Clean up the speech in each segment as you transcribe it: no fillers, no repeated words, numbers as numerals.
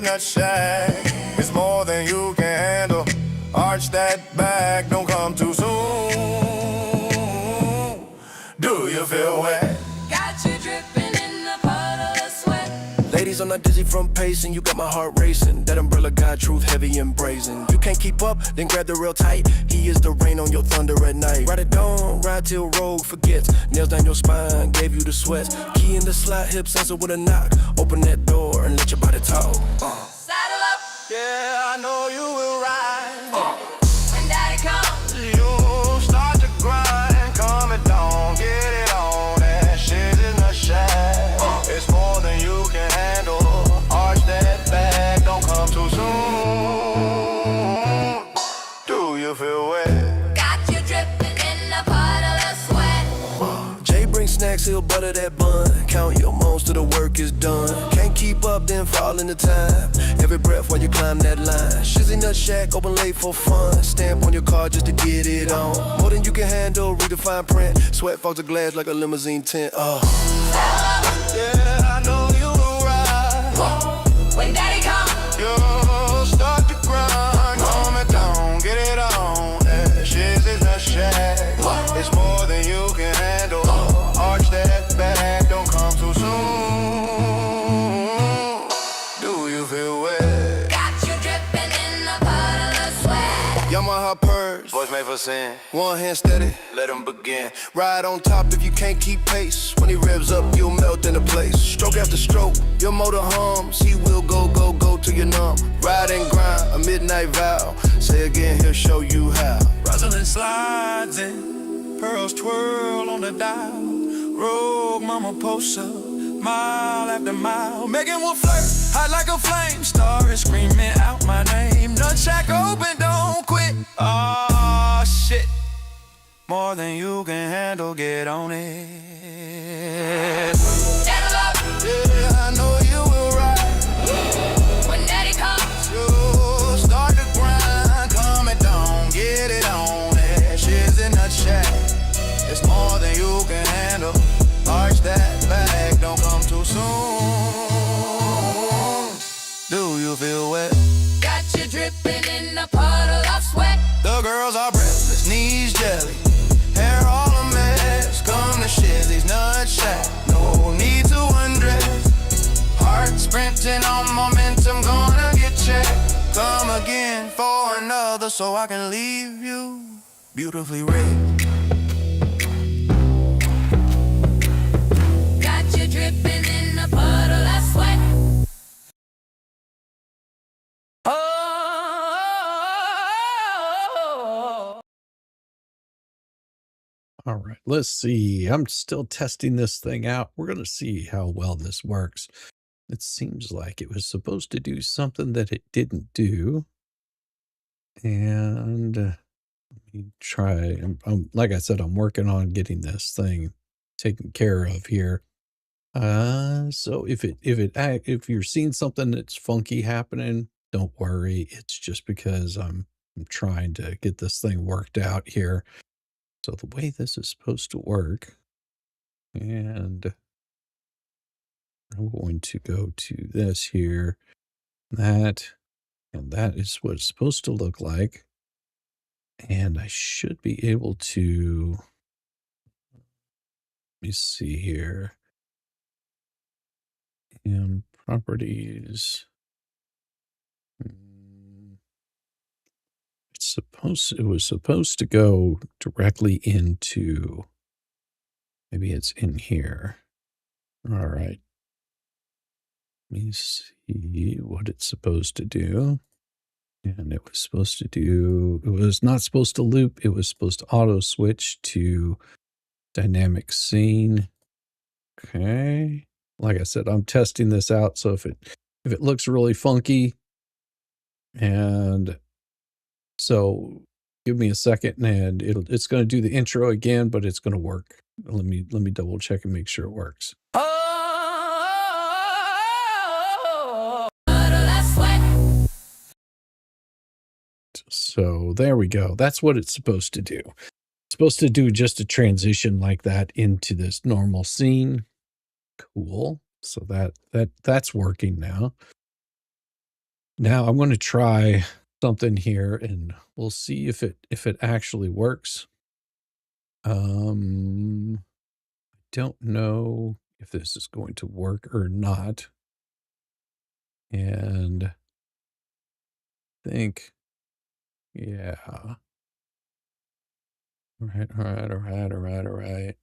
not shy. It's more than you can handle. Arch that back, don't come too soon. Do you feel wet? Got you dripping in a puddle of sweat. Ladies, I'm not dizzy from pacing. You got my heart racing. That umbrella got truth heavy and brazen. You can't keep up, then grab the real tight. He is the rain on your thunder at night. Ride it down, ride till rogue forgets. Nails down your spine, gave you the sweats. Key in the slot, hips answer with a knock. Open that door and let your body talk. Saddle up Yeah, I know you will ride. when daddy comes. You start to grind, coming down, get it on. That shit is not shy. It's more than you can handle. Arch that back, don't come too soon. Do you feel wet? Got you dripping in a puddle of sweat. Jay brings snacks, he'll butter that bun. Count your moans till the work is done. Can't keep up, then fall into time. Every breath while you climb that line. Shizzy Nut Shack, open late for fun. Stamp on your car just to get it on. More than you can handle, read the fine print. Sweat fogs the glass like a limousine tent. Yeah, I know you will ride. When daddy comes. You start to grind, coming down, get it on. That shit is not shy. It's more than you can handle. Arch that back, don't come too soon. Do you feel wet? Got you dripping in a puddle of sweat. Yamaha purse, Voice made for sin, one hand steady, let him begin. ride on top if you can't keep pace. When he revs up, you'll melt into place. Stroke after stroke, your motor hums. He will go, go, go till you're numb. Ride and grind, a midnight vow. Say again, he'll show you how. Rosalind slides in, pearls twirl on the dial. Rogue mama posts up, mile after mile. Megan will flirt, hot like a flame. Star is screaming out my name. Nut shack open, don't quit. Oh shit, more than you can handle, get on it. Saddle up Yeah, I know you will ride. when daddy comes. You start to grind, coming down, get it on. That shit's in a shack. It's more than you can handle. Arch that back, don't come too soon. Do you feel wet? Got you dripping in a puddle of sweat. The girls are breathless, knees jelly, hair all a mess. Come to Shizzy's Nut Shack, no need to undress. Heart sprinting on momentum, gonna get checked. Come again for another, so I can leave you beautifully red. Got you dripping in a puddle of sweat. Oh. All right, let's see. I'm still testing this thing out. We're going to see how well this works. It seems like it was supposed to do something that it didn't do. And let me try. Like I said, I'm working on getting this thing taken care of here. So if you're seeing something that's funky happening, don't worry. It's just because I'm trying to get this thing worked out here. So the way this is supposed to work, and I'm going to go to this here, that, and that is what it's supposed to look like. And I should be able to, let me see here, and properties. It was supposed to go directly into, maybe it's in here. All right. Let me see what it's supposed to do. And it was supposed to do, it was not supposed to loop. It was supposed to auto switch to dynamic scene. Okay. Like I said, I'm testing this out. So if it looks really funky, and so give me a second and it's going to do the intro again, but it's going to work. Let me double check and make sure it works. Oh. Puddle of sweat. So there we go. That's what it's supposed to do. It's supposed to do just a transition like that into this normal scene. Cool. So that's working now. Now I'm going to try something here and we'll see if it actually works. Don't know if this is going to work or not. And think, yeah. All right.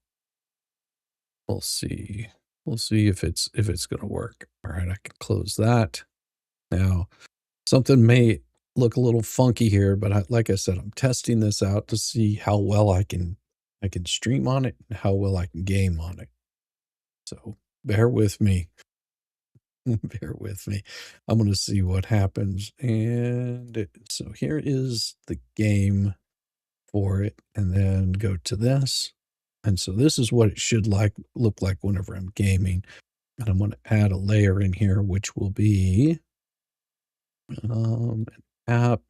We'll see. We'll see if it's gonna work. All right, I can close that. Now, something may look a little funky here, but like I said, I'm testing this out to see how well I can stream on it and how well I can game on it. So bear with me. Bear with me. I'm gonna see what happens. And so here is the game for it, and then go to this. And so this is what it should look like whenever I'm gaming. And I'm going to add a layer in here, which will be an app,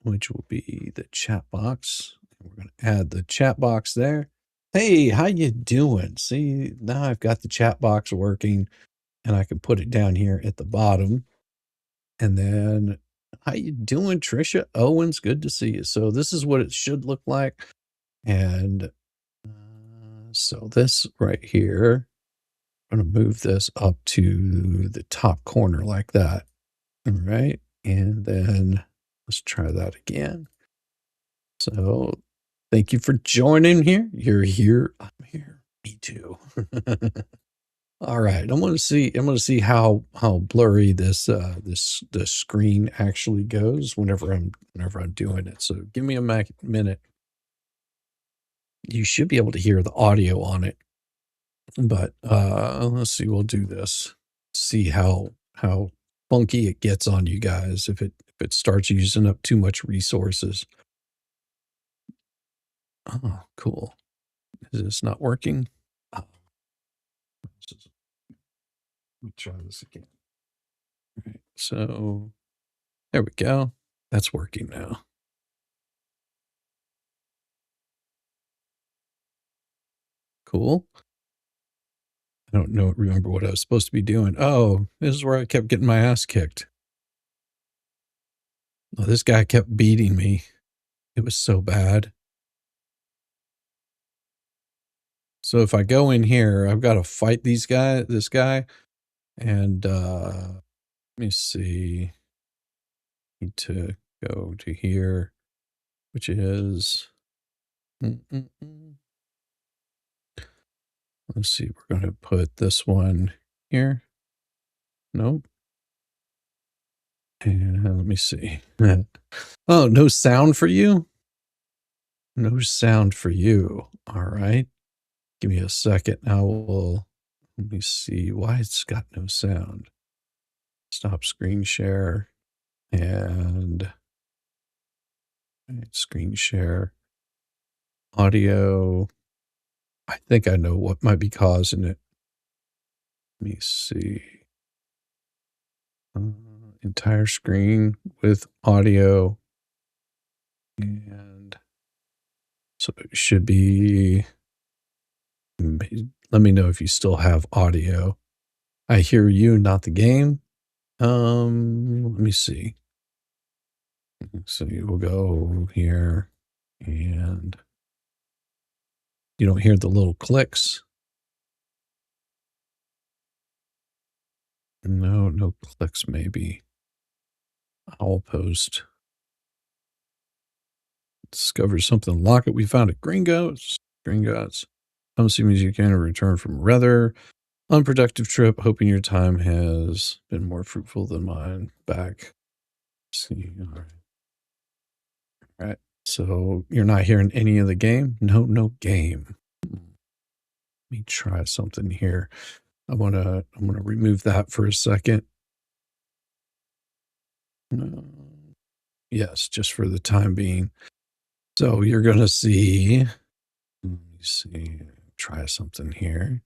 which will be the chat box. We're going to add the chat box there. Hey, how you doing? See, now I've got the chat box working, and I can put it down here at the bottom. And then, how you doing, Trisha Owens? Good to see you. So this is what it should look like. And so this right here, I'm going to move this up to the top corner like that. All right. And then let's try that again. So thank you for joining here. You're here. I'm here. Me too. All right. I'm going to see how blurry this the screen actually goes whenever I'm doing it. So give me a minute. You should be able to hear the audio on it. But let's see, we'll do this. See how funky it gets on you guys if it starts using up too much resources. Oh, cool. Is this not working? Oh. Let me try this again. All right, so there we go. That's working now. Cool. I don't remember what I was supposed to be doing. Oh, this is where I kept getting my ass kicked. Oh, this guy kept beating me. It was so bad. So if I go in here, I've got to fight this guy. And let me see. Need to go to here, which is let's see, we're going to put this one here. Nope. And let me see. Oh, no sound for you? No sound for you. All right. Give me a second. Now let me see why it's got no sound. Stop screen share and screen share audio. I think I know what might be causing it. Let me see. Entire screen with audio. And so it should be, let me know if you still have audio. I hear you, not the game. Let me see. So you will go here and you don't hear the little clicks. No clicks maybe. Owl post. Discover something. Lock it. We found it. Gringotts. Come see me as you can return from a rather unproductive trip. Hoping your time has been more fruitful than mine. Back. See. All right. So you're not hearing any of the game? No game. Let me try something here. I'm gonna remove that for a second. Yes, just for the time being. So you're gonna see. Let me see. Try something here.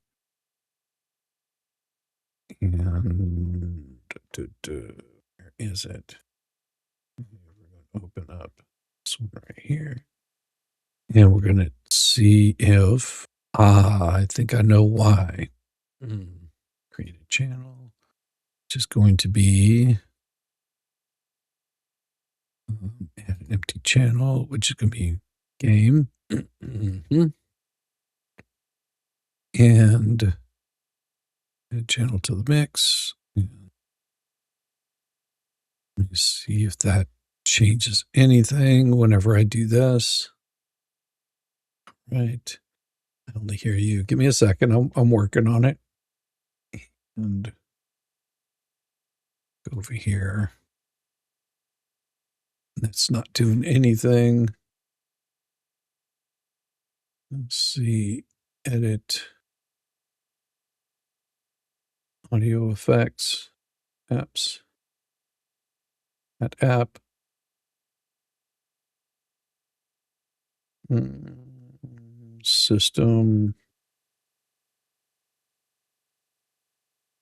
And where is it? We're gonna open up this one right here. And we're gonna see if I think I know why. Create a channel, which is going to be channel, which is going to be game. And add channel to the mix. Let me see if that changes anything whenever I do this. Right. I only hear you. Give me a second. I'm working on it. And go over here. That's not doing anything. Let's see. Edit. Audio effects. Apps. That app. System.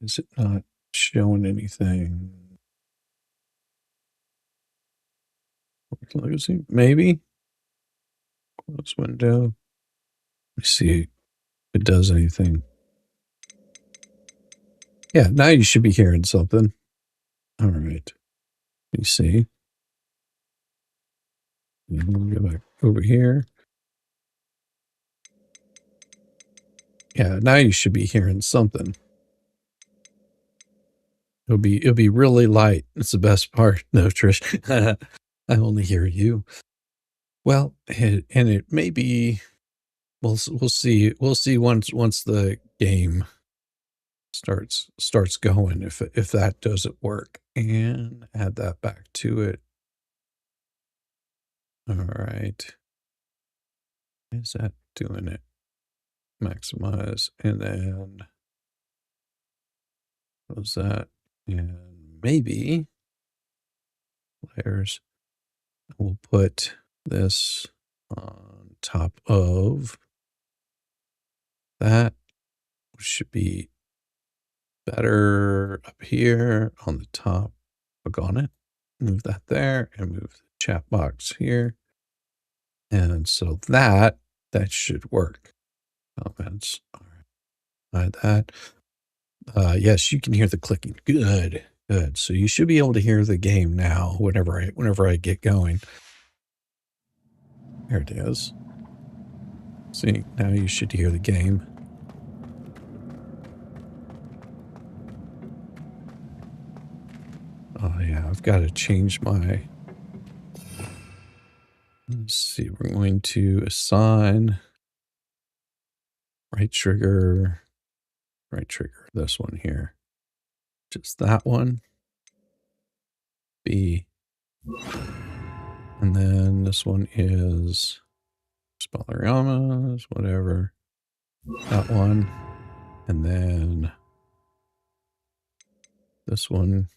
Is it not showing anything? Legacy? Maybe. Close window. Let me see if it does anything. Yeah, now you should be hearing something. All right. Let me see. And go back over here. Yeah, now you should be hearing something. It'll be really light. It's the best part. No, Trish. I only hear you. Well, and it may be. We'll see. We'll see once the game starts going if that doesn't work, and add that back to it. All right. Is that doing it? Maximize, and then close that, and maybe layers. We'll put this on top of that, which should be better up here on the top. Click on it, move that there, and move the chat box here. And so that should work. Comments. All right. Hide that. Yes, you can hear the clicking. Good. So you should be able to hear the game now whenever I get going. There it is. See, now you should hear the game. Oh yeah, I've got to change my. Let's see, we're going to assign right trigger, this one here. Just that one. B. And then this one is Spaleriamas, whatever. That one. And then this one.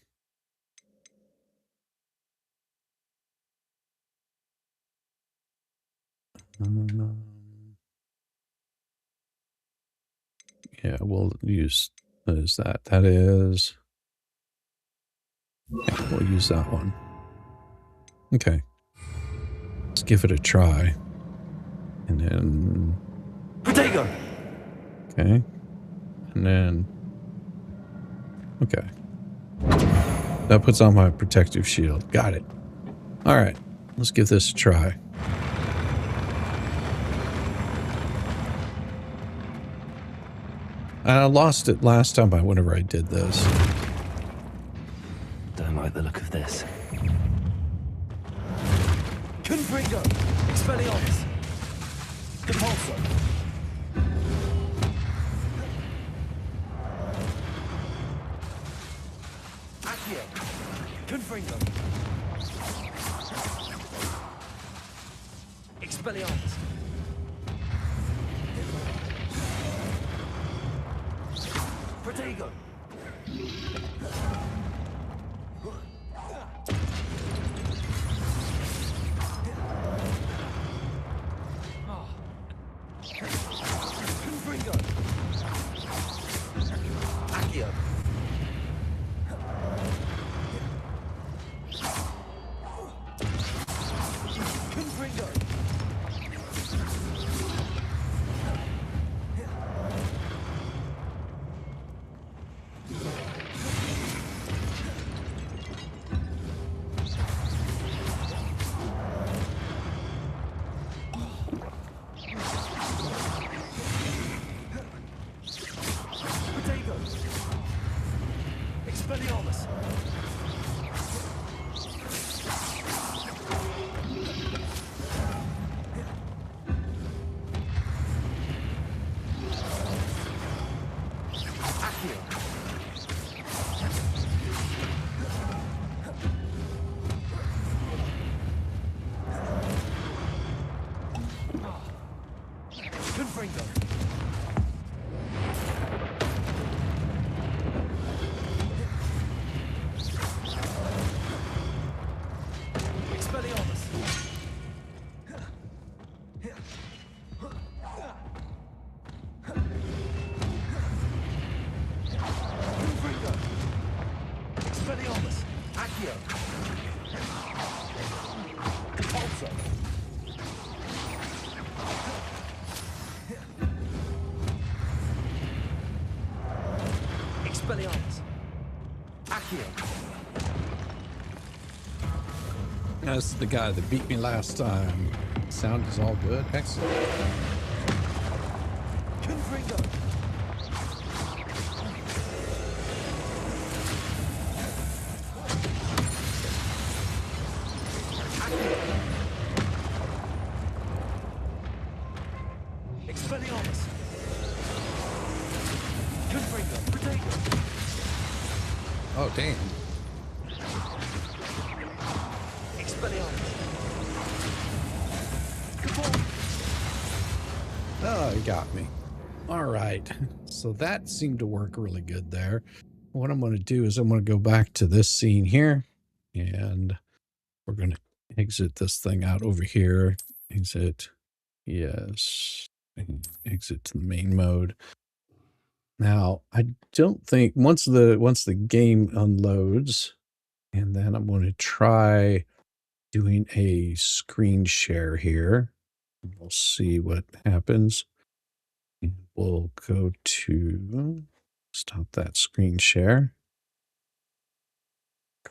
Yeah, we'll use, what is that? That is, yeah, we'll use that one. Okay. Let's give it a try. And then, Protego. okay. And then, okay. That puts on my protective shield. Got it. All right. Let's give this a try. I lost it last time whenever I did this. Don't like the look of this. Confringo! Expelliarmus! Depulso! Accio! Confringo! Expelliarmus! Protego! Confringo! Accio! Confringo! Accio. Repulso. Expelliarmus. Accio. That's the guy that beat me last time. Sound is all good. Excellent. Confringo. Expelliarmus. Confringo. Protego. Oh, damn. Expelliarmus. Oh, he got me. All right. So that seemed to work really good there. What I'm going to do is I'm going to go back to this scene here, and we're going to exit this thing out over here. Exit. Yes. And exit to the main mode. Now, I don't think once the game unloads, and then I'm going to try doing a screen share here. We'll see what happens. And we'll go to stop that screen share.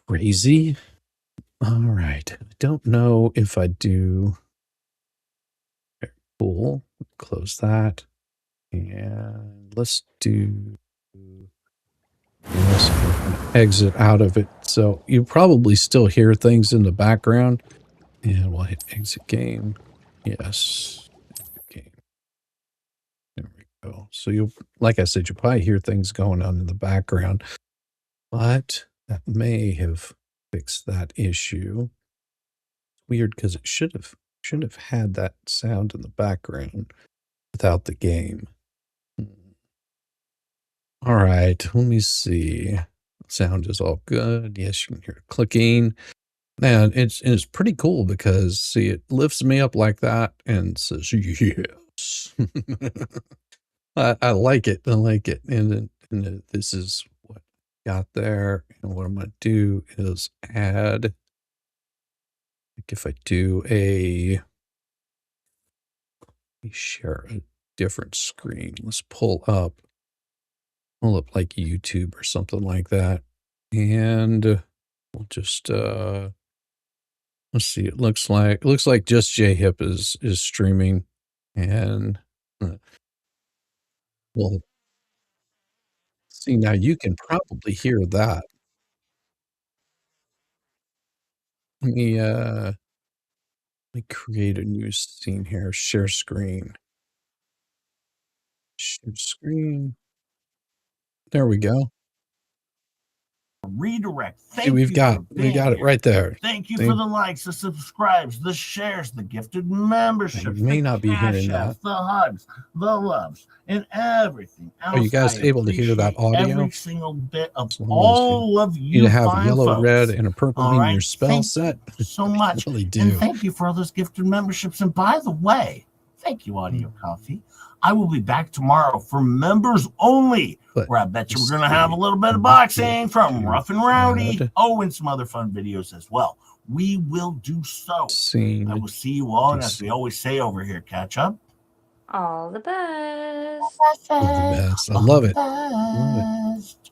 Crazy. All right. I don't know if I do. Okay, cool. Close that. And let's do this. Exit out of it. So you probably still hear things in the background. And we'll hit exit game. Yes. Exit game. There we go. So you'll, like I said, you'll probably hear things going on in the background. But that may have fixed that issue. Weird because it should have had that sound in the background without the game. All right, let me see. Sound is all good. Yes, you can hear clicking. And it's pretty cool because see, it lifts me up like that and says yes. I like it. I like it. And then this is what I got there. And what I'm going to do is add. Like if I do share a different screen, let's pull up like YouTube or something like that. And we'll just let's see. It looks like just JHip is streaming, and well, see now you can probably hear that. Let me create a new scene here. Share screen. Share screen. There we go. Redirect. See, Thank we you. got for being it here. right there. Thank you See? for the likes, the subscribes, the shares, the gifted memberships. You may the not be cash hearing outs, that. the hugs, the loves, and everything else. Are you guys I able to hear that appreciate audio? Every single bit of As long as all of You you to have fine yellow, folks. red, and a purple All in right? your spell Thank set. you so I much. really And do. thank you for all those gifted memberships. And by the way, thank you, Audio Coffee. I will be back tomorrow for members only, But where I bet you let's we're going to have a see. little bit of Let's boxing from do Rough and Rowdy. add. Oh, and some other fun videos as well. We will do so. Scene. I will see you all, and as we always say over here, catch up. All the best. All the best. I love it. Love it. Best.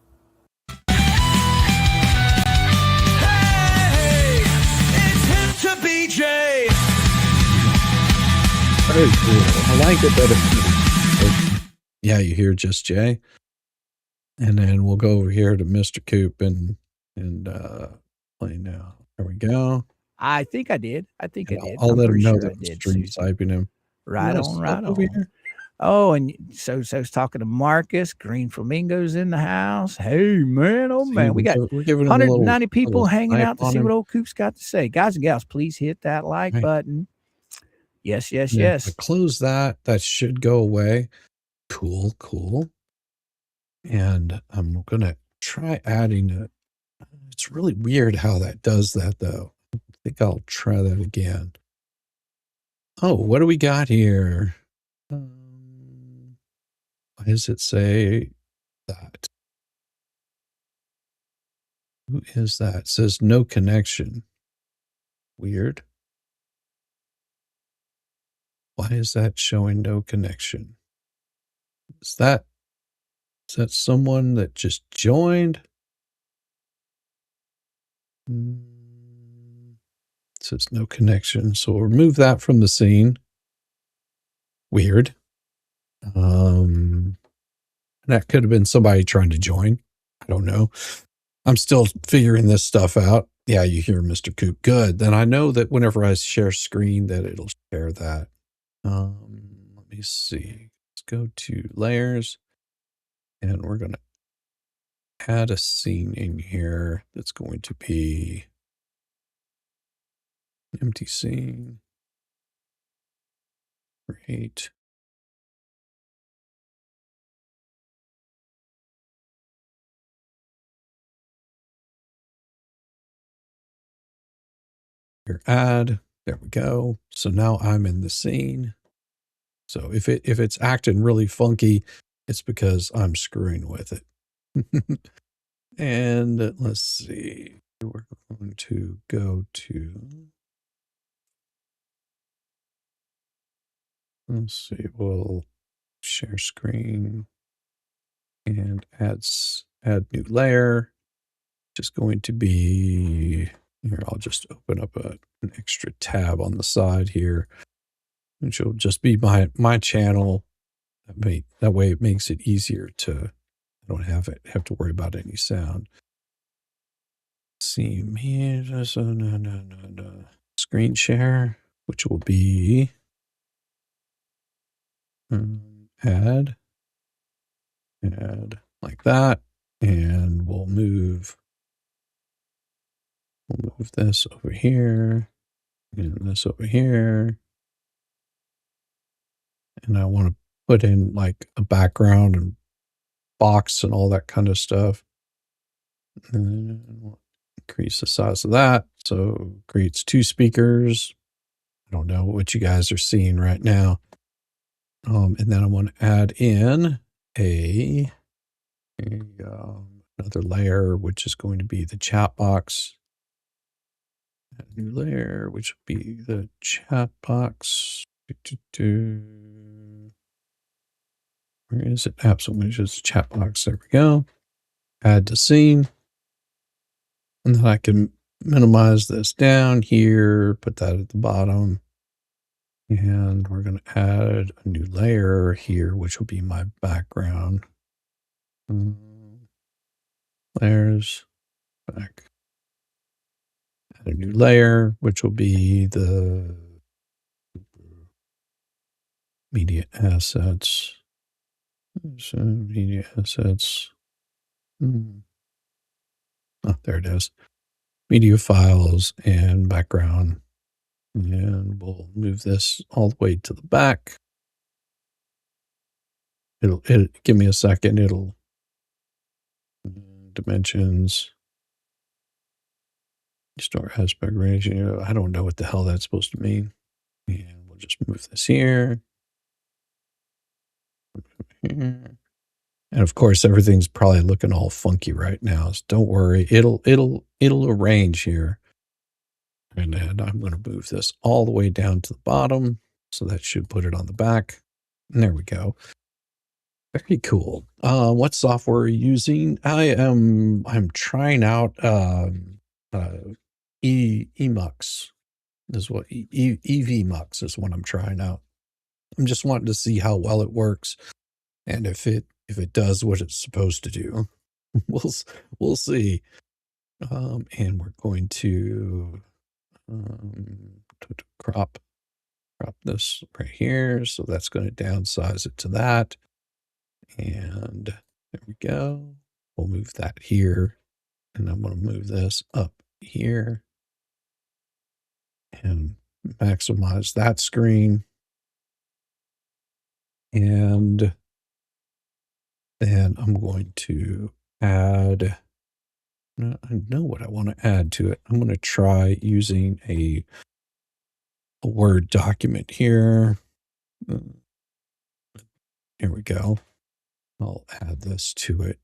Hey, it's hip to BJ. Very cool. I like it that yeah, you hear just Jay. And then we'll go over here to Mr. Coop and play now. There we go. I think I did. I think I did. I'll I'm let him pretty know sure that I I'm did, stream Susan. typing him. Right Yes, on, right over on. here. Oh, and so I was talking to Marcus. Green Flamingo's in the house. Hey, man, oh, See, man. We got we're giving him a little 190 people hanging snipe out to on see him. what old Coop's got to say. Guys and gals, please hit that like Right. button. Yes, yes, Yeah, yes. I close that. That should go away. Cool, cool. And I'm going to try adding it. It's really weird how that does that, though. I think I'll try that again. Oh, what do we got here? Why does it say that? Who is that? It says no connection. Weird. Why is that showing no connection? Is that someone that just joined? It says no connection. So we'll remove that from the scene. Weird. That could have been somebody trying to join. I don't know. I'm still figuring this stuff out. Yeah, you hear Mr. Coop. Good. Then I know that whenever I share screen that it'll share that. Let me see. Let's go to layers and we're going to add a scene in here that's going to be an empty scene. Great. Here, add. There we go. So now I'm in the scene. So if it's acting really funky, it's because I'm screwing with it. And let's see. We're going to go to. Let's see. We'll share screen and add new layer. Just going to be here. I'll just open up an extra tab on the side here, which will just be my channel. That way it makes it easier to. I don't have to worry about any sound. Let's see here. No. Screen share, which will be add like that, and we'll move this over here and this over here, and I want to put in like a background and box and all that kind of stuff, and we'll increase the size of that so it creates 2 speakers. I don't know what you guys are seeing right now. And then I want to add in another layer, which is going to be the chat box. Add a new layer, which will be the chat box. Where is it? Apps, which is chat box. There we go. Add to scene. And then I can minimize this down here, put that at the bottom. And we're going to add a new layer here, which will be my background. Layers, back. Add a new layer, which will be the media assets. So media assets. Oh, there it is. Media files and background. And we'll move this all the way to the back. It'll give me a second. It'll dimensions, store aspect ratio. I don't know what the hell that's supposed to mean. And we'll just move this here. And of course, everything's probably looking all funky right now. So don't worry. It'll arrange here. And then I'm going to move this all the way down to the bottom. So that should put it on the back. And there we go. Very cool. What software are you using? I'm trying out Emux. This is what EVMux is what I'm trying out. I'm just wanting to see how well it works and if it does what it's supposed to do. We'll see. And we're going to crop this right here. So that's going to downsize it to that. And there we go. We'll move that here. And I'm going to move this up here and maximize that screen. And then I'm going to add, I know what I want to add to it. I'm going to try using a Word document here. Here we go. I'll add this to it.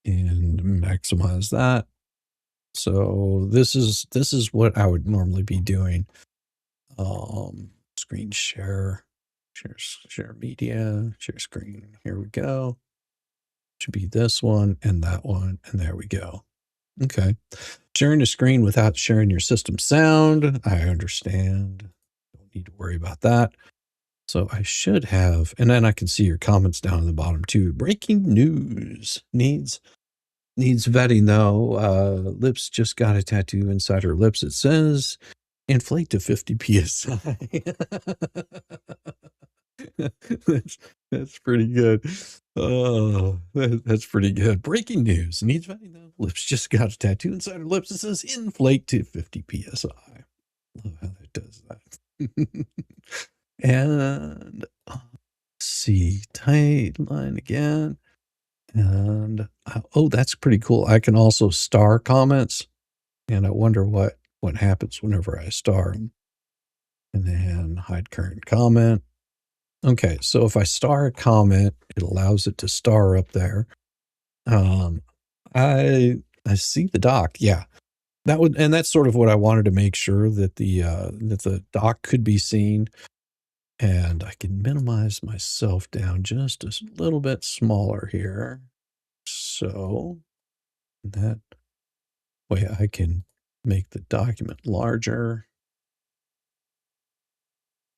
and maximize that. So this is what I would normally be doing. Screen share, share media, share screen. Here we go. Should be this one and that one, and there we go. Okay. Sharing a screen without sharing your system sound. I understand. Don't need to worry about that. So I should have, and then I can see your comments down in the bottom too. Breaking news needs vetting though. Lips just got a tattoo inside her lips. It says inflate to 50 psi. That's pretty good. Oh, that's pretty good. Breaking news needs vetting though. Lips just got a tattoo inside her lips. It says inflate to 50 psi. Love how that does that. And let's see, tight line again. And oh, that's pretty cool. I can also star comments, and I wonder what happens whenever I star them. And then hide current comment. Okay, so if I star a comment, it allows it to star up there. I see the doc. Yeah, and that's sort of what I wanted to make sure that the doc could be seen. And I can minimize myself down just a little bit smaller here. So that way I can make the document larger.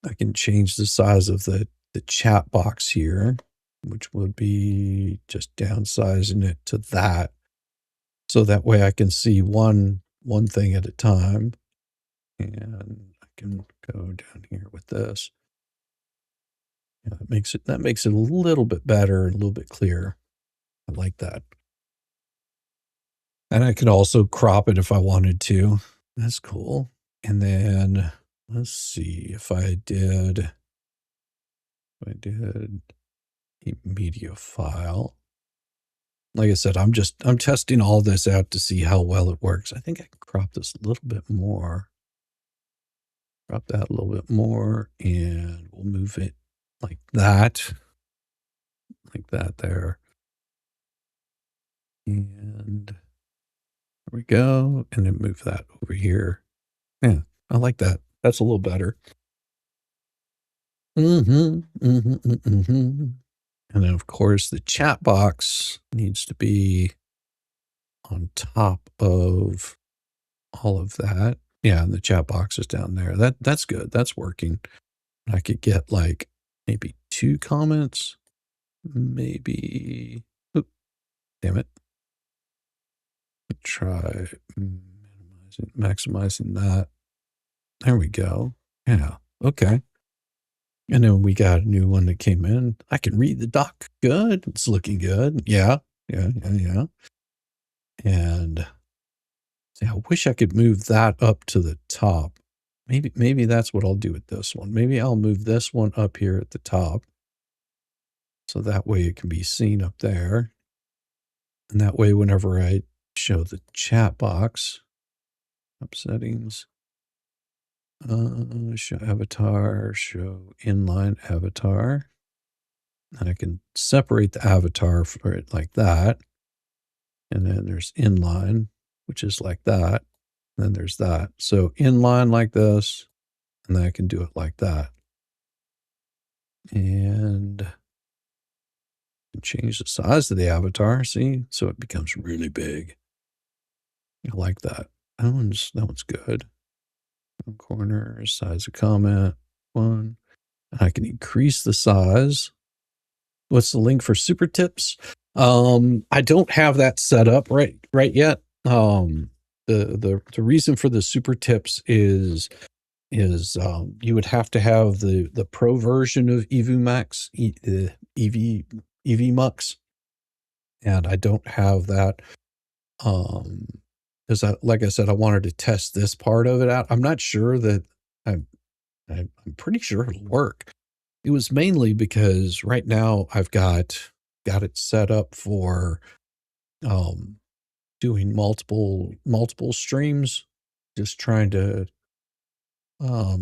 I can change the size of the chat box here, which would be just downsizing it to that. So that way I can see one thing at a time. And I can go down here with this. Yeah, that makes it a little bit better and a little bit clearer. I like that. And I could also crop it if I wanted to. That's cool. And then let's see if I did a media file. Like I said, I'm testing all this out to see how well it works. I think I can crop this a little bit more. Crop that a little bit more, and we'll move it like that there. And there we go. And then move that over here. Yeah, I like that. That's a little better. And then, of course, the chat box needs to be on top of all of that. Yeah, and the chat box is down there. That's good. That's working. I could get like maybe 2 comments. Maybe. Oop, damn it. Try maximizing that. There we go. Yeah. Okay. And then we got a new one that came in. I can read the doc good. It's looking good. Yeah. And see, I wish I could move that up to the top. Maybe that's what I'll do with this one. Maybe I'll move this one up here at the top. So that way it can be seen up there. And that way, whenever I show the chat box, up settings, show avatar, show inline avatar. And I can separate the avatar for it like that. And then there's inline, which is like that. And then there's that. So inline like this, and then I can do it like that. And change the size of the avatar, see? So it becomes really big. I like that. That one's good. Corner, size of comment, 1. And I can increase the size. What's the link for super tips? I don't have that set up right yet. The reason for the super tips is you would have to have the pro version of EvuMux, EVMux, and I don't have that. Because like I said, I wanted to test this part of it out. I'm not sure that I'm pretty sure it'll work. It was mainly because right now I've got it set up for doing multiple streams, just trying to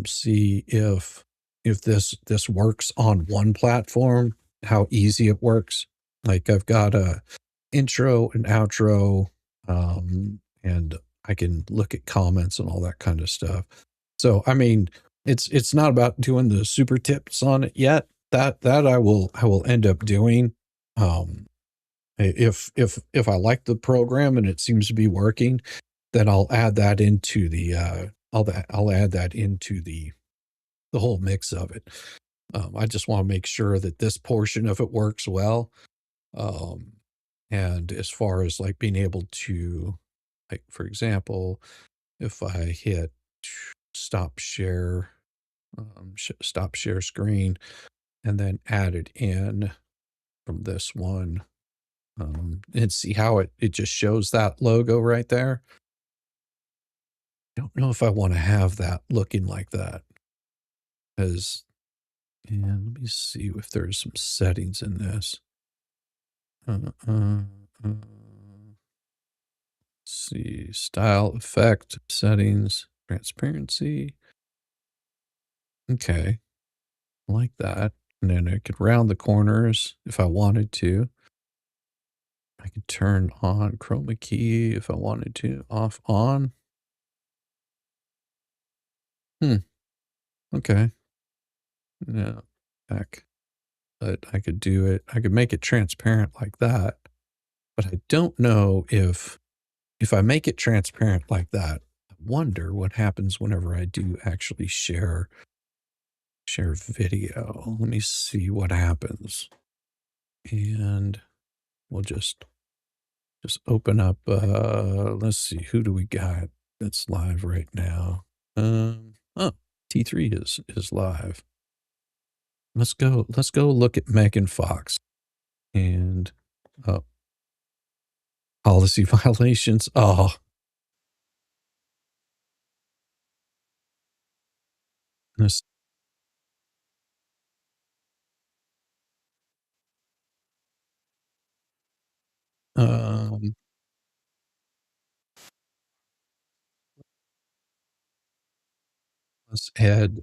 see if this works on one platform, how easy it works. Like I've got intro and outro, and I can look at comments and all that kind of stuff. So, I mean, it's not about doing the super tips on it yet. That I will end up doing. If I like the program and it seems to be working, then I'll add that into the I'll add that into the whole mix of it. I just want to make sure that this portion of it works well. And as far as like being able to, like, for example, if I hit stop share, stop share screen, and then add it in from this one, and see how it just shows that logo right there. I don't know if I want to have that looking like that, because, and let me see if there's some settings in this. See, style, effect, settings, transparency. Okay, I like that. And then I could round the corners if I wanted to. I could turn on chroma key if I wanted to, off, on. Okay. Yeah, heck. But I could do it. I could make it transparent like that. But I don't know if I make it transparent like that, I wonder what happens whenever I do actually share video. Let me see what happens. And we'll just open up, let's see, who do we got that's live right now? Oh, T3 is live. Let's go look at Megan Fox. And policy violations. Oh. This, let's add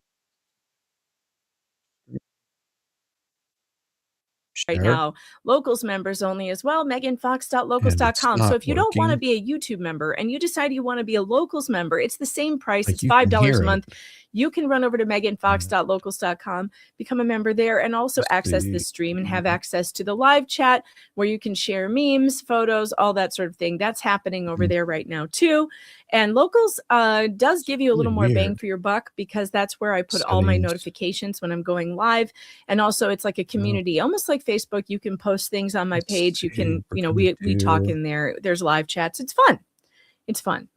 right share, now, locals members only as well, and it's meganfox.locals.com. So not if you don't want to working. be a YouTube member and you decide you want to be a locals member, it's the same price. Like, It's you can $5 hear a it. month. You can run over to meganfox.locals.com, become a member there, and also Let's access see. the stream and have access to the live chat where you can share memes, photos, all that sort of thing. That's happening over there right now too. And locals does give you a Really little more bang weird. for your buck, because that's where I put all my Settings. notifications when I'm going live. And also it's like a community, almost like Facebook. You can post things on my Let's page. You see, can, we're you know, gonna we talk do in there. There's live chats. It's fun. It's fun.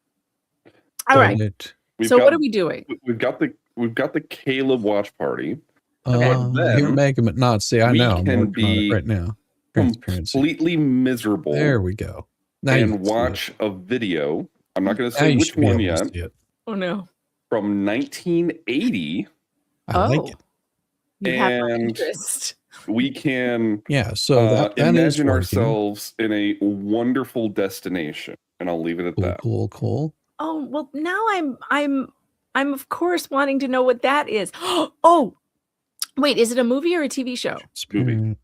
All right. it. So what are we doing? We've got the Caleb watch party. Okay. But Here, then Megan, but not see. I we know. I'm can working on it be right now. Transparency. completely miserable There we go. Now you and can see it. watch a video. I'm not going to Now say you which should be one able to yet. see it. Oh no. From 1980. I like it. You have my And interest. we can Yeah, so that is imagine working. ourselves in a wonderful destination, and I'll leave it at that. Cool. Oh, well, now I'm of course wanting to know what that is. Oh, wait, is it a movie or a TV show? Movie.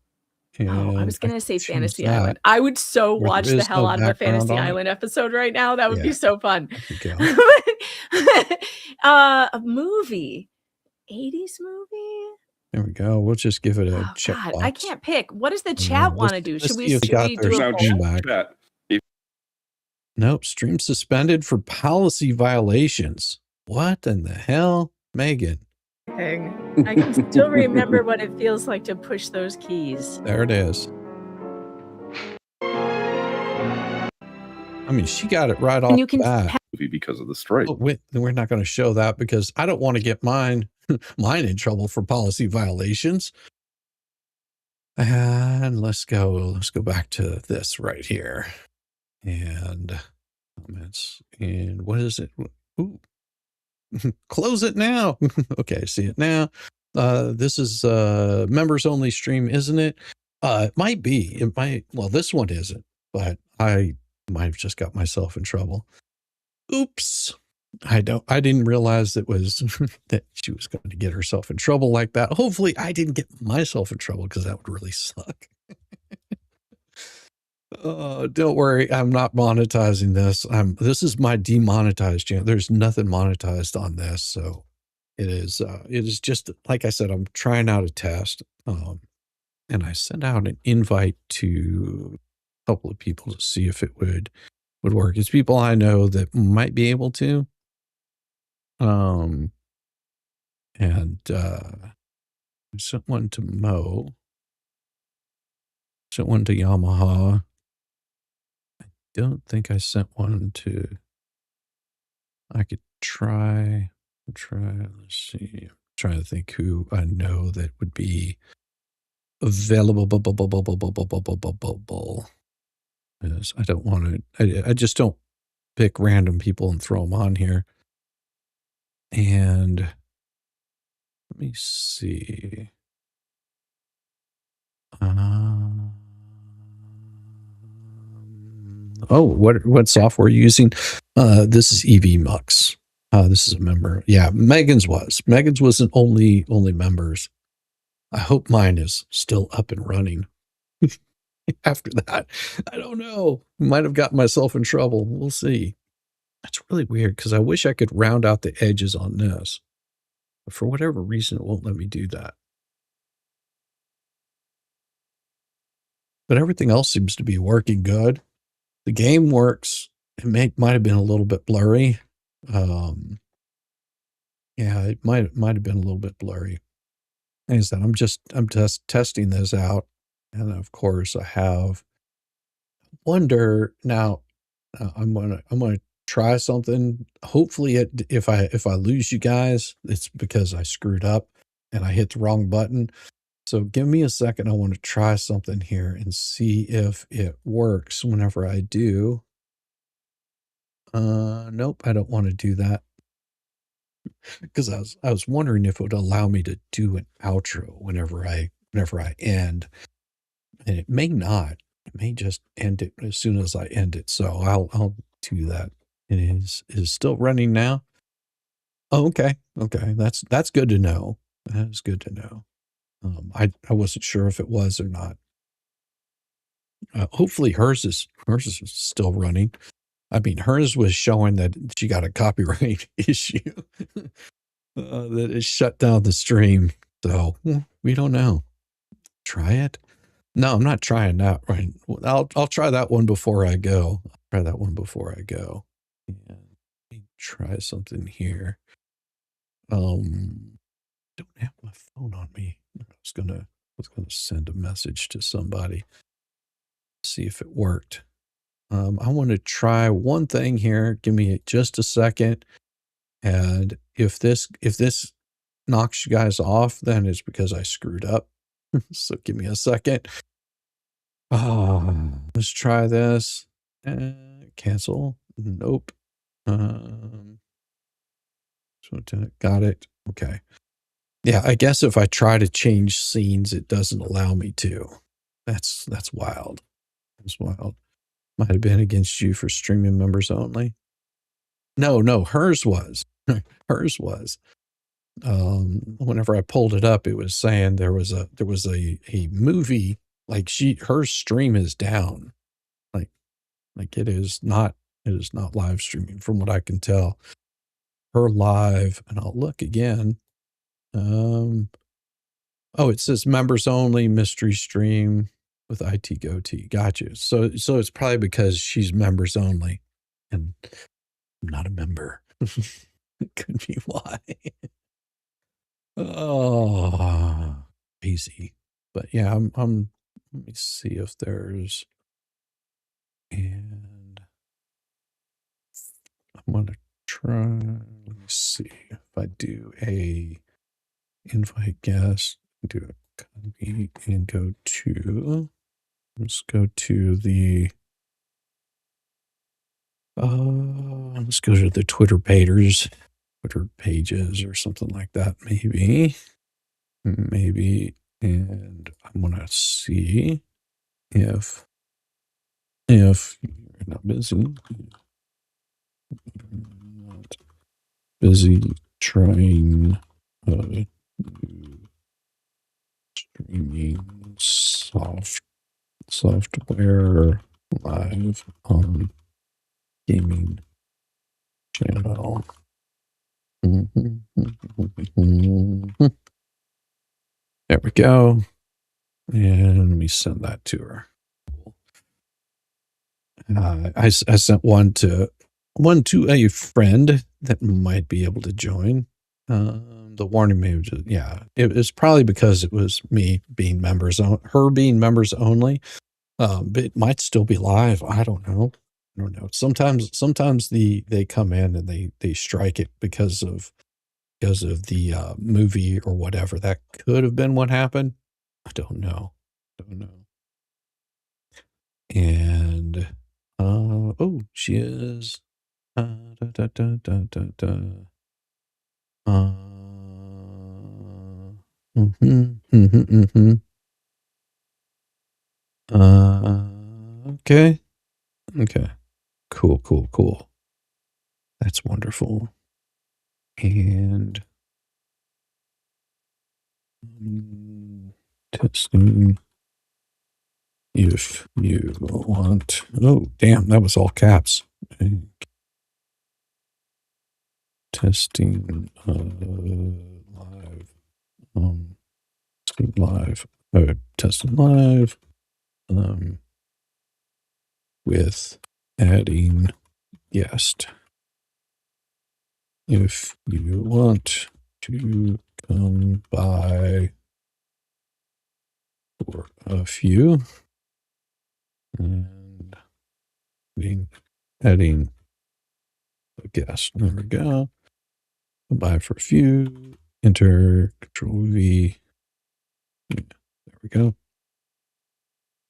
Oh, I was And going to say choose Fantasy that. Island. I would so Where watch there the is hell no out of a background Fantasy on it. Island episode right now. That would be Yeah. so fun. There we go. A movie. 80s movie? There we go. We'll just give it a Oh, check God, box. I can't pick. What does the chat want to do? let's Should we see if they got their do Now, a stream poll? back. chat. Nope, stream suspended for policy violations. What in the hell? Megan. Thing. I can still remember what it feels like to push those keys. There it is. I mean, she got it right off And you can the bat. Movie because of the strike. Oh, we're not going to show that because I don't want to get mine in trouble for policy violations. And let's go back to this right here. And comments. And what is it? Ooh. Close it now. Okay, see it now. This is members only stream, isn't it? It might be. It might. Well, this one isn't, but I might have just got myself in trouble. Oops. I didn't realize it was that she was going to get herself in trouble like that. Hopefully I didn't get myself in trouble because that would really suck. Don't worry, I'm not monetizing this. This is my demonetized channel. There's nothing monetized on this, so it is just like I said, I'm trying out a test. And I sent out an invite to a couple of people to see if it would work. It's people I know that might be able to. And I sent one to Mo. Sent one to Yamaha. I don't think I sent one to. I could try. Let's see. I'm trying to think who I know that would be available. Yes, I don't want to. I just don't pick random people and throw them on here. And let me see. Oh, what software are you using? This is EV Mux. This is a member. Yeah, Megan's was an only members. I hope mine is still up and running. After that, I don't know. Might have gotten myself in trouble. We'll see. That's really weird because I wish I could round out the edges on this. But for whatever reason, it won't let me do that. But everything else seems to be working good. The game works. It might have been a little bit blurry. Yeah, it might have been a little bit blurry. Like I said, I'm just testing this out. And of course I have wonder now. I'm gonna try something. Hopefully if I lose you guys, it's because I screwed up and I hit the wrong button. So give me a second. I want to try something here and see if it works whenever I do. Nope, I don't want to do that. Because I was wondering if it would allow me to do an outro whenever I end. And it may not. It may just end it as soon as I end it. So I'll do that. It is still running now. Oh, okay. Okay. That's good to know. That is good to know. I wasn't sure if it was or not. Hopefully hers is still running. I mean, hers was showing that she got a copyright issue that it shut down the stream. So we don't know. Try it. No, I'm not trying that right. I'll try that one before I go. Yeah, let me try something here. Don't have my phone on me. I was gonna send a message to somebody. See if it worked. I want to try one thing here. Give me just a second. And if this knocks you guys off, then it's because I screwed up. So give me a second. Let's try this. Cancel. Nope. Got it. Okay. Yeah, I guess if I try to change scenes, it doesn't allow me to. That's wild. That's wild. Might have been against you for streaming members only. No, hers was. Hers was. Whenever I pulled it up, it was saying there was a movie, like her stream is down. Like it is not live streaming from what I can tell. Her live, and I'll look again. Oh, it says members only mystery stream with IT goatee. Gotcha. So it's probably because she's members only and I'm not a member. It could be why. Oh, easy. But yeah, I'm let me see if there's, and I'm gonna try, let me see if I do a invite guest, do a copy and go to, let's go to the let's go to the Twitter pages or something like that, maybe, and I'm gonna see if you're not busy trying streaming software live on gaming channel. There we go. And let me send that to her. I sent one to a friend that might be able to join. The warning may have just, yeah, it was probably because it was me being members on her being members only. But it might still be live. I don't know. Sometimes they come in and they strike it because of the movie or whatever. That could have been what happened. I don't know. And oh, she is okay. Cool. That's wonderful. And testing if you want. Oh, damn, that was all caps. Testing live. Testing live. With adding guest. If you want to come by for a few, and adding a guest. There we go. Come by for a few. Enter Control V. There we go.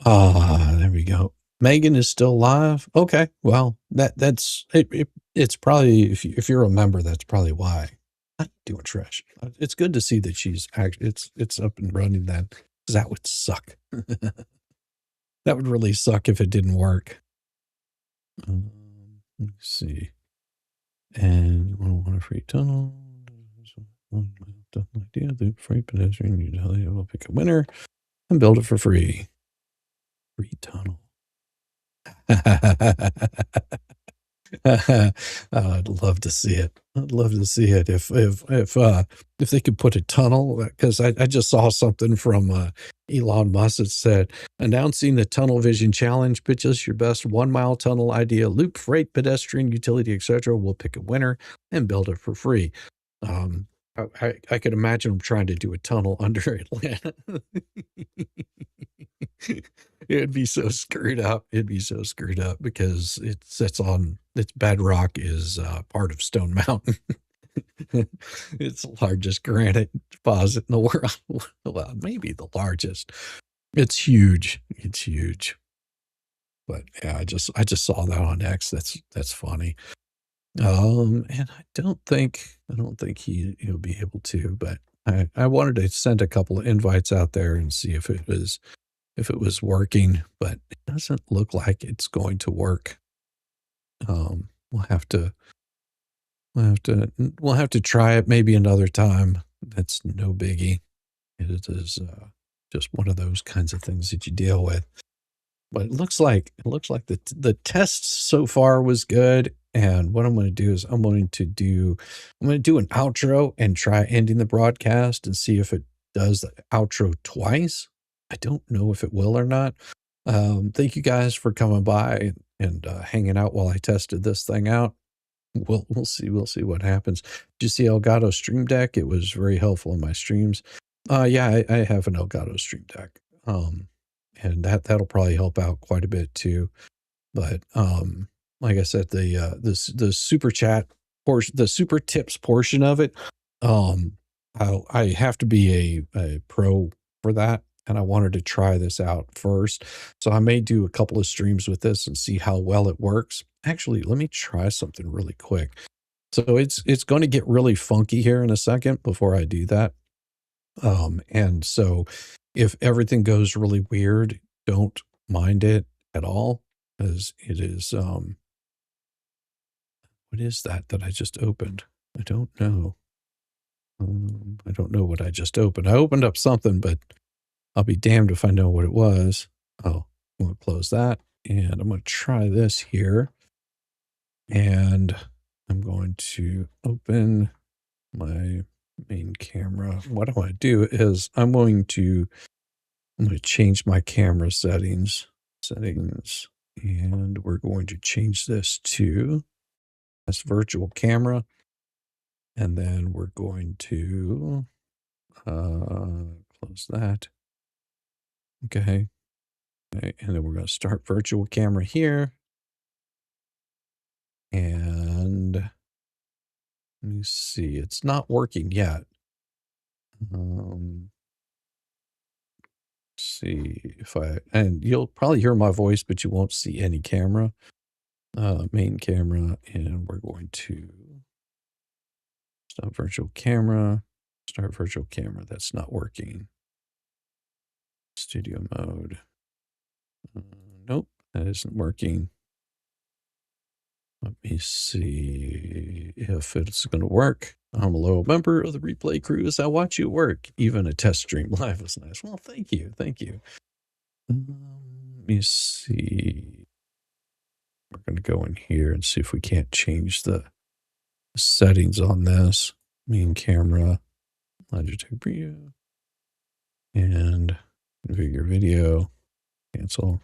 There we go. Megan is still live. Okay, well that's it. It's probably if you're a member, that's probably why. How you doing, Trish? It's good to see that she's actually it's up and running. Then, because that would suck. That would really suck if it didn't work. Let's see. And you want a free tunnel? Idea the free pedestrian. You will pick a winner and build it for free. Free tunnel. I'd love to see it. If they could put a tunnel, because I just saw something from Elon Musk that said announcing the Tunnel Vision Challenge, pitches your best 1 mile tunnel idea, loop, freight, pedestrian, utility, etc. We'll pick a winner and build it for free. I could imagine them trying to do a tunnel under Atlanta. It'd be so screwed up. Because its bedrock is part of Stone Mountain. It's the largest granite deposit in the world. Well, maybe the largest. It's huge. But yeah, I just saw that on X. That's funny. And I don't think he'll be able to, but I wanted to send a couple of invites out there and see if it was working, but it doesn't look like it's going to work. We'll have to try it maybe another time. That's no biggie. It is just one of those kinds of things that you deal with. But it looks like the test so far was good. And what I'm going to do is I'm going to do an outro and try ending the broadcast and see if it does the outro twice. I don't know if it will or not. Thank you guys for coming by and hanging out while I tested this thing out. We'll see what happens. Did you see Elgato Stream Deck? It was very helpful in my streams. Yeah, I have an Elgato Stream Deck. And that'll probably help out quite a bit too. But like I said, the super chat portion, the super tips portion of it, I have to be a pro for that. And I wanted to try this out first. So I may do a couple of streams with this and see how well it works. Actually, let me try something really quick. So it's going to get really funky here in a second before I do that. And so if everything goes really weird, don't mind it at all, because it is, what is that I just opened? I don't know. I don't know what I just opened. I opened up something, but I'll be damned if I know what it was. Oh, we'll close that. And I'm going to try this here. And I'm going to open my main camera. What I want to do is I'm going to change my camera settings, and we're going to change this to this virtual camera. And then we're going to close that. Okay. And then we're going to start virtual camera here. And let me see, it's not working yet. See if and you'll probably hear my voice, but you won't see any camera, main camera. And we're going to stop virtual camera, start virtual camera. That's not working. Studio mode. Nope, that isn't working. Let me see if it's going to work. I'm a loyal member of the replay crews. I watch you work. Even a test stream live was nice. Well, thank you. Thank you. Let me see. We're going to go in here and see if we can't change the settings on this. Main camera, Logitech Brio, and configure video, cancel,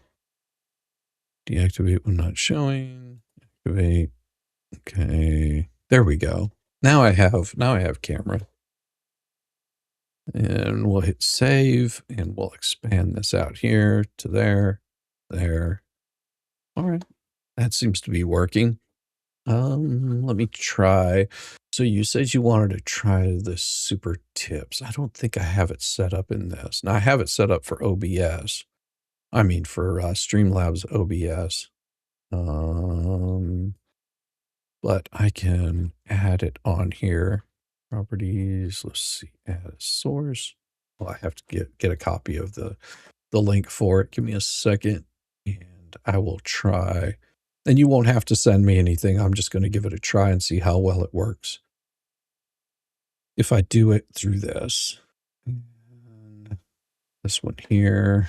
deactivate when not showing, activate. Okay, there we go. Now I have camera. And we'll hit save and we'll expand this out here to there. All right. That seems to be working. Let me try. So you said you wanted to try the super tips. I don't think I have it set up in this. Now I have it set up for OBS. I mean for Streamlabs OBS. But I can add it on here. Properties, let's see, add a source. Well, I have to get a copy of the link for it. Give me a second and I will try. And you won't have to send me anything. I'm just going to give it a try and see how well it works. If I do it through this, and this one here,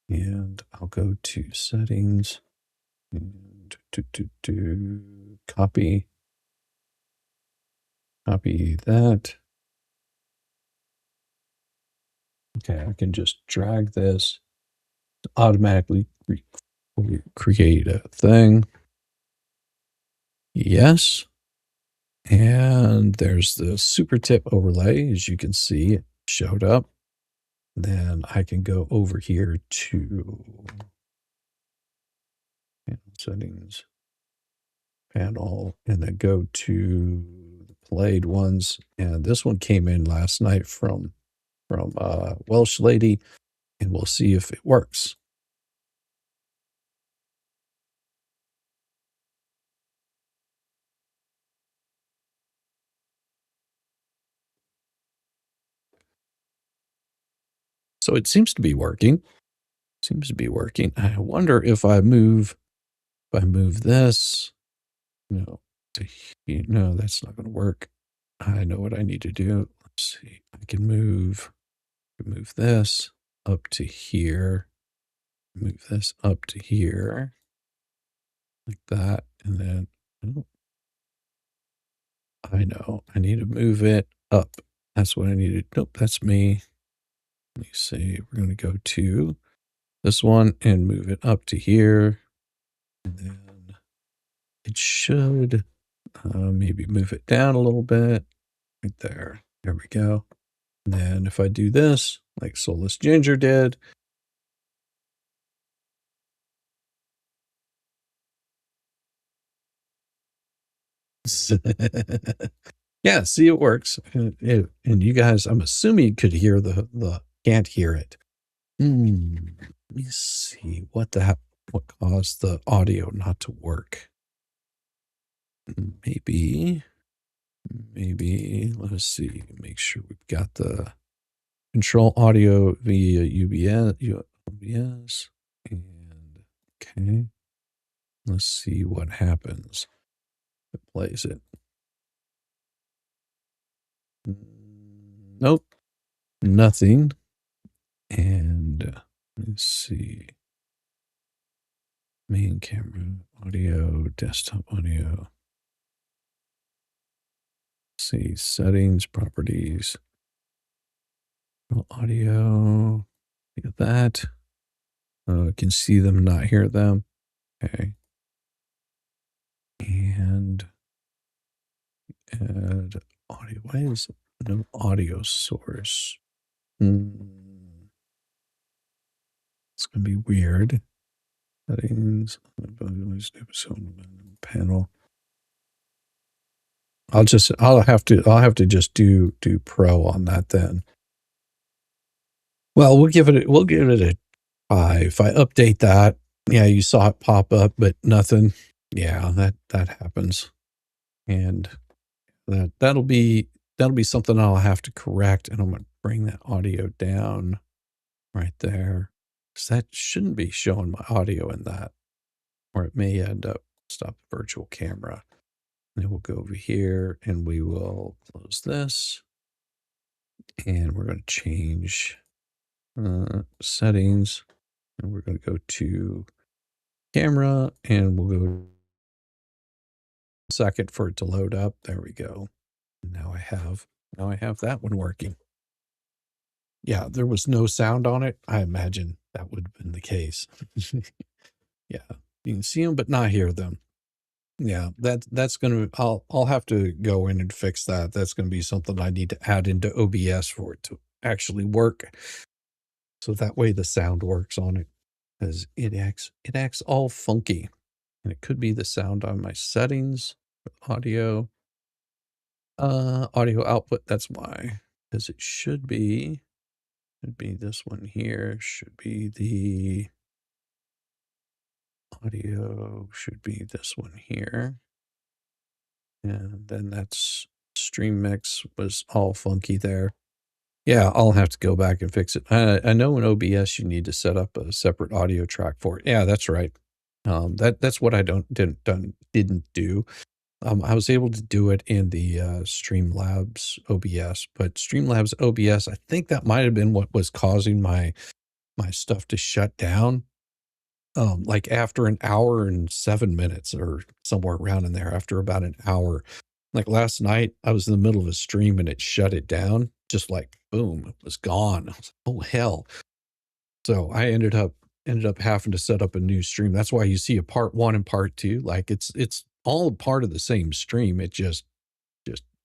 and I'll go to settings and copy that. Okay, I can just drag this to automatically create a thing. Yes. And there's the super tip overlay. As you can see, it showed up. Then I can go over here to settings, panel, and then go to the played ones. And this one came in last night from Welsh Lady, and we'll see if it works. So it seems to be working. I wonder if I move this, no, that's not going to work. I know what I need to do. Let's see. I can move this up to here. Move this up to here. Like that. And then, oh, I know. I need to move it up. That's what I needed. Nope, that's me. Let me see. We're going to go to this one and move it up to here. And then it should maybe move it down a little bit. Right there. There we go. And then if I do this, like Soulless Ginger did, yeah, see, it works. And you guys, I'm assuming you could hear the can't hear it. Let me see what caused the audio not to work. Maybe let's see, make sure we've got the control audio via OBS, and okay, let's see what happens. It plays it. Nope, nothing. And let's see. Main camera, audio, desktop audio. Let's see, settings, properties. Audio. Look at that. Can see them, not hear them. Okay. And add audio. Why is no audio source? It's gonna be weird. Settings, panel. I'll have to just do pro on that then. Well, we'll give it a try. If I update that, yeah, you saw it pop up, but nothing. Yeah, that happens. And that'll be something I'll have to correct, and I'm gonna bring that audio down right there. Because that shouldn't be showing my audio in that. Or it may end up stop the virtual camera. And then we'll go over here and we will close this. And we're going to change settings. And we're going to go to camera and we'll go a second for it to load up. There we go. Now I have that one working. Yeah, there was no sound on it. I imagine that would have been the case. Yeah, you can see them but not hear them. Yeah, that's gonna. I'll have to go in and fix that. That's gonna be something I need to add into OBS for it to actually work. So that way the sound works on it, because it acts all funky, and it could be the sound on my settings, audio output. That's why, because it should be this one here. Should be the audio. Should be this one here. And then that's stream mix was all funky there. Yeah, I'll have to go back and fix it. I know in OBS you need to set up a separate audio track for it. Yeah, that's right. That's what I didn't do. I was able to do it in the Streamlabs OBS, but Streamlabs OBS, I think that might have been what was causing my stuff to shut down. Like after an hour and 7 minutes or somewhere around in there, after about an hour. Like last night, I was in the middle of a stream and it shut it down. Just like, boom, it was gone. I was like, oh, hell. So I ended up having to set up a new stream. That's why you see a part 1 and part 2. Like it's all part of the same stream. It just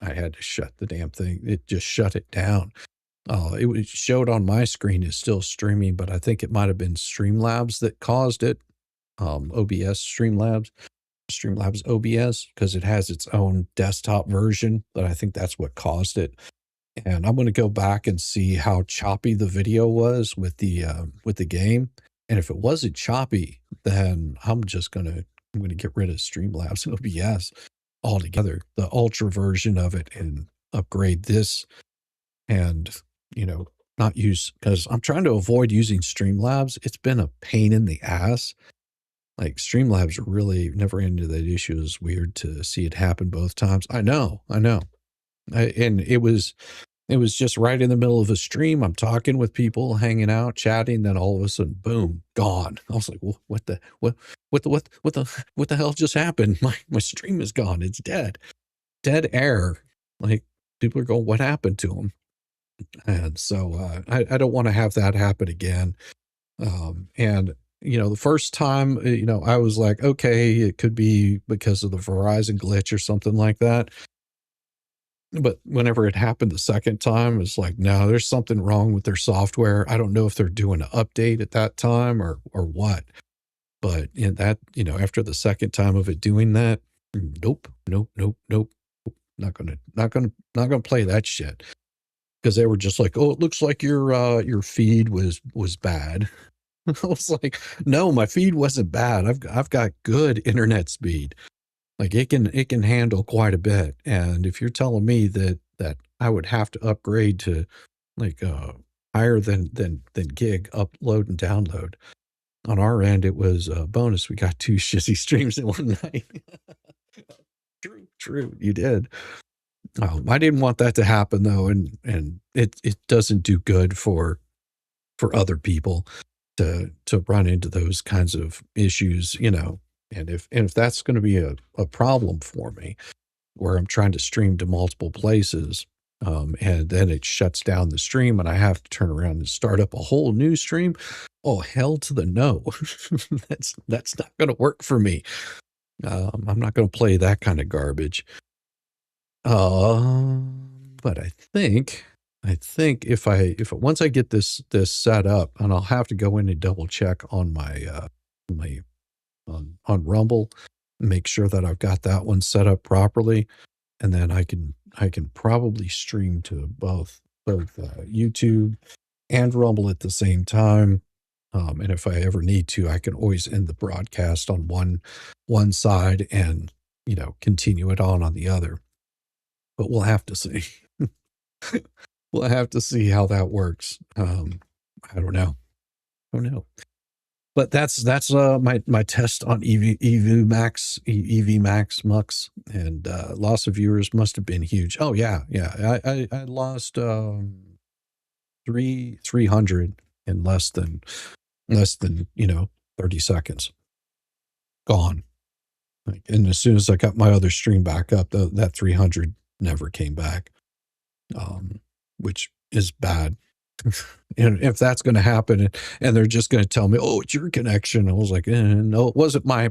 I had to shut the damn thing. It just shut it down. It showed on my screen is still streaming, but I think it might have been Streamlabs that caused it. OBS Streamlabs OBS, because it has its own desktop version, but I think that's what caused it. And I'm going to go back and see how choppy the video was with the game. And if it wasn't choppy, then I'm going to get rid of Streamlabs OBS altogether, the ultra version of it, and upgrade this. And not use, because I'm trying to avoid using Streamlabs. It's been a pain in the ass. Like Streamlabs really never ran into that issue. It's weird to see it happen both times. I know. And it was just right in the middle of a stream. I'm talking with people, hanging out, chatting. Then all of a sudden, boom, gone. I was like, well, what the hell just happened? My stream is gone. It's dead air. Like people are going, what happened to them? And so I don't want to have that happen again. And the first time, I was like, okay, it could be because of the Verizon glitch or something like that. But whenever it happened the second time, it's like, no, there's something wrong with their software. I don't know if they're doing an update at that time or what. But in that, after the second time of it doing that, nope. Not gonna play that shit. Because they were just like, oh, it looks like your feed was bad. I was like, no, my feed wasn't bad. I've got good internet speed. Like it can handle quite a bit. And if you're telling me that I would have to upgrade to like higher than gig upload and download, on our end it was a bonus. We got 2 shitty streams in one night. True, you did. I didn't want that to happen though, and it doesn't do good for other people. to run into those kinds of issues, you know. And if that's going to be a problem for me, where I'm trying to stream to multiple places, and then it shuts down the stream and I have to turn around and start up a whole new stream, oh hell to the no. That's not going to work for me. I'm not going to play that kind of garbage. But I think if once I get this set up, and I'll have to go in and double check on my on Rumble, make sure that I've got that one set up properly, and then I can probably stream to both YouTube and Rumble at the same time. And if I ever need to, I can always end the broadcast on one side and, you know, continue it on the other. But we'll have to see. We'll have to see how that works. I don't know. But that's my test on EV Max Mux, and loss of viewers must have been huge. Oh yeah. I lost 300 in less than 30 seconds. Gone. And as soon as I got my other stream back up, that 300 never came back, which is bad. And if that's going to happen, and they're just going to tell me, oh, it's your connection, I was like, no, it wasn't my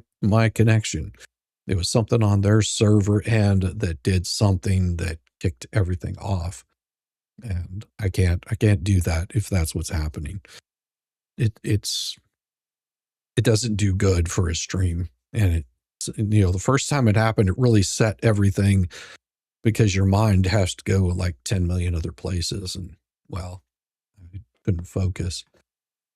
connection. It was something on their server end that did something that kicked everything off. And I can't do that if that's what's happening. It doesn't do good for a stream. And the first time it happened, it really set everything, because your mind has to go like 10 million other places, and well, I couldn't focus.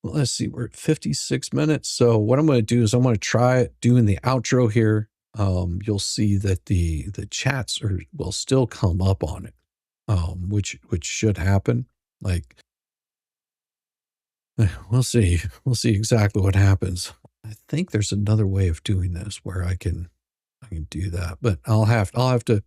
Well, let's see, we're at 56 minutes. So what I'm going to do is I'm going to try doing the outro here. You'll see that the chats will still come up on it, which should happen. Like, we'll see exactly what happens. I think there's another way of doing this where I can do that, but I'll have to.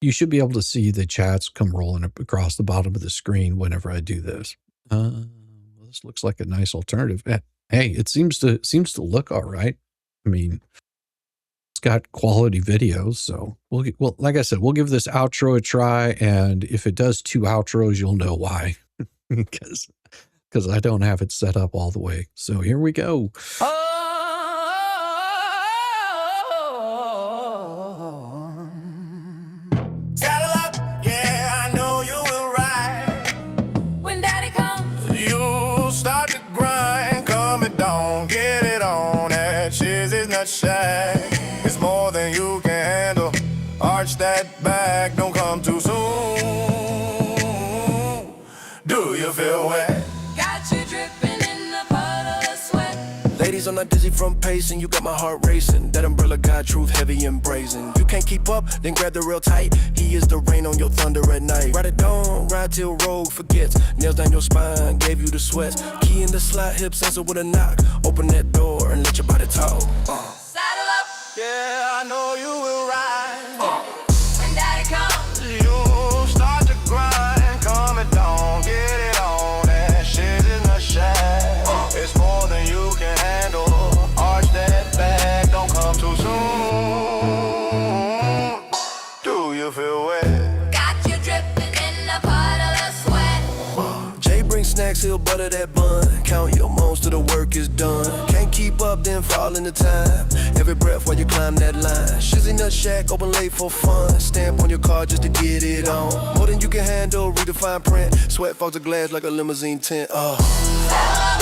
You should be able to see the chats come rolling up across the bottom of the screen whenever I do this. This looks like a nice alternative. Hey, it seems to look all right. I mean, it's got quality videos, so well, like I said, we'll give this outro a try, and if it does 2 outros, you'll know why, because I don't have it set up all the way. So here we go. It's more than you can handle. Arch that back, don't come too soon. Do you feel wet? Got you dripping in a puddle of sweat. Ladies, I'm not dizzy from pacing. You got my heart racing. That umbrella got truth heavy and brazen. You can't keep up, then grab the real tight. He is the rain on your thunder at night. Ride it down, ride till rogue forgets. Nails down your spine, gave you the sweats. Key in the slot, hip sensor with a knock. Open that door and let your body talk. Saddle up. Yeah, I know you will ride. When daddy comes, You start to grind, coming down, get it on. That shit is not shy. It's more than you can handle. Arch that back, don't come too soon. Do you feel wet? got you dripping in a puddle of sweat. Jay brings snacks, he'll butter that bun. Count your moans till the work is done. Can't keep up, then fall into time. Every breath while you climb that line. Shizzy Nut Shack, open late for fun. Stamp on your car just to get it on. More than you can handle, read the fine print. Sweat fogs the glass like a limousine tent. Saddle up.